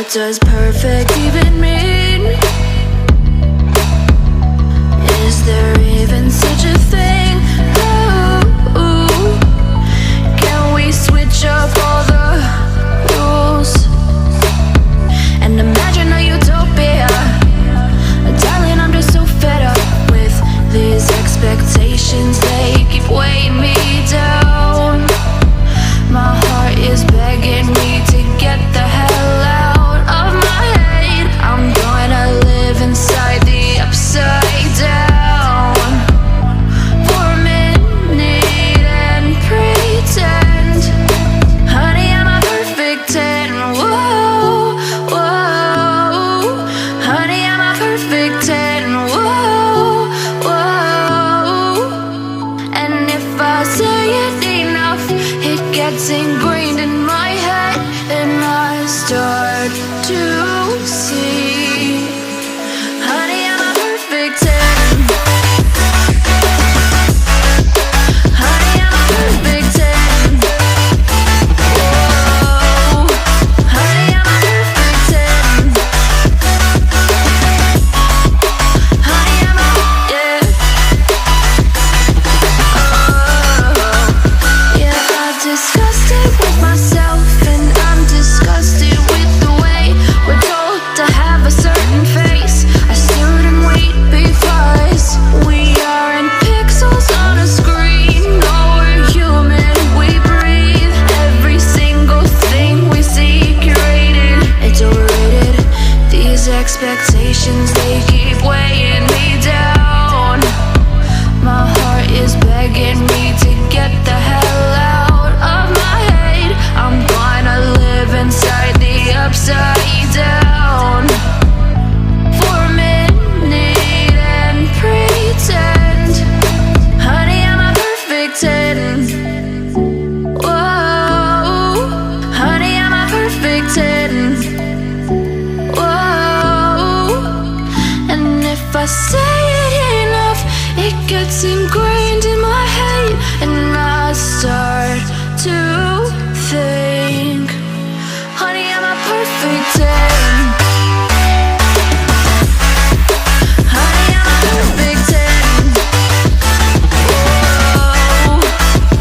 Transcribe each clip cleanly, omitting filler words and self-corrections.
What does perfect even mean? Is there even such a thing? Ooh, can we switch up all the rules and imagine a utopia? Darling, I'm just so fed up with these expectations. They keep weighing me down. My heart is begging me to get the hell out of my head. I'm gonna live inside the upside down for a minute and pretend, honey, I'm a perfect 10. Whoa, whoa, honey, I'm a perfect 10. Whoa, whoa, and if I say it enough, it gets ingrained in my head, and I start to see, honey, I'm a perfect 10. Honey, I'm a perfect 10. Whoa, honey, I'm a perfect 10. Honey, I'm a, yeah. Yeah, I've discussed it with myself, and I'm disgusted with the way we're told to have a certain face, a certain weight, because we aren't pixels on a screen. No, we're human, we breathe. Every single thing we see curated, it's overrated. These expectations, they keep weighing me down. My heart is begging me to get the hell out of my head. I'm gonna live inside the upside down for a minute and pretend, honey, I'm a perfect 10. Whoa, honey, I'm a perfect 10. Whoa, and if I say it enough, it gets ingrained in my head, and I start to think, honey, I'm a perfect 10. Honey, I'm a perfect 10. Whoa,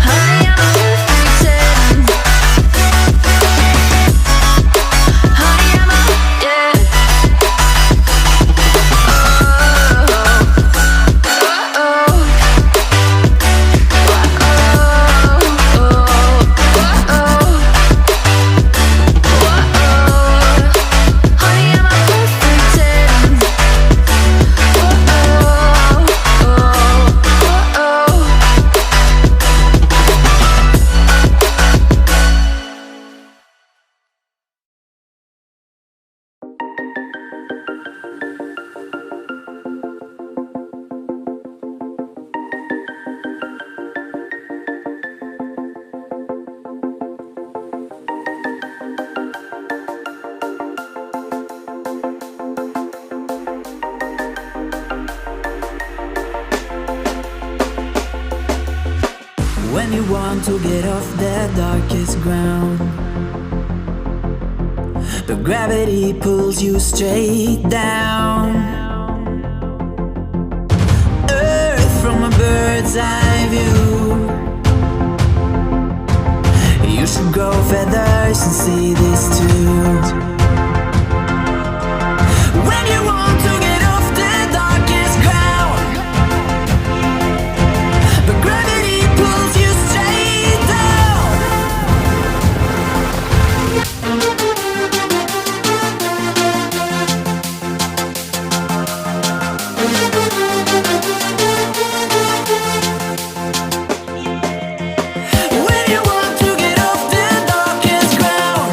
honey, I'm a perfect 10. Honey, I'm a, yeah. When you want to get off the darkest ground, but gravity pulls you straight down. Earth from a bird's eye view. You should grow feathers and see this too. When you want to get off the darkest ground, but gravity pulls you straight down. When you want to get off the darkest ground,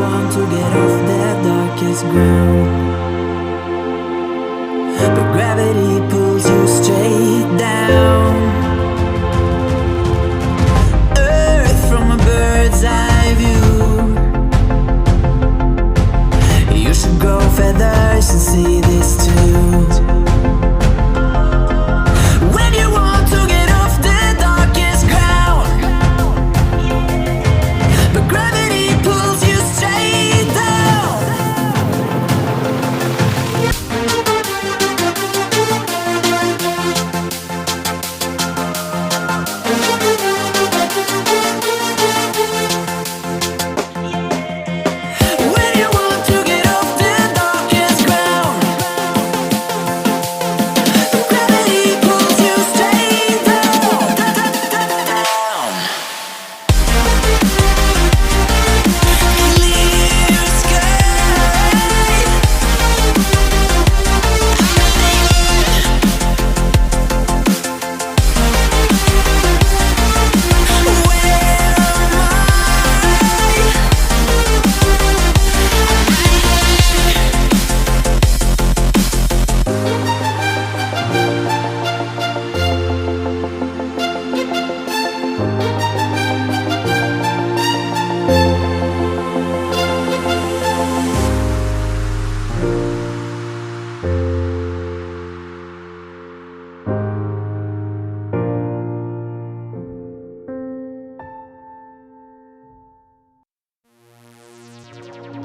want to get off that darkest ground, but gravity pulls you straight down. Earth from a bird's eye view. You should grow feathers and see this too. When you want to get off the darkest ground, but gravity pulls you straight down. When you want to get off the darkest ground, but gravity pulls you straight down. Clear sky. Where am I?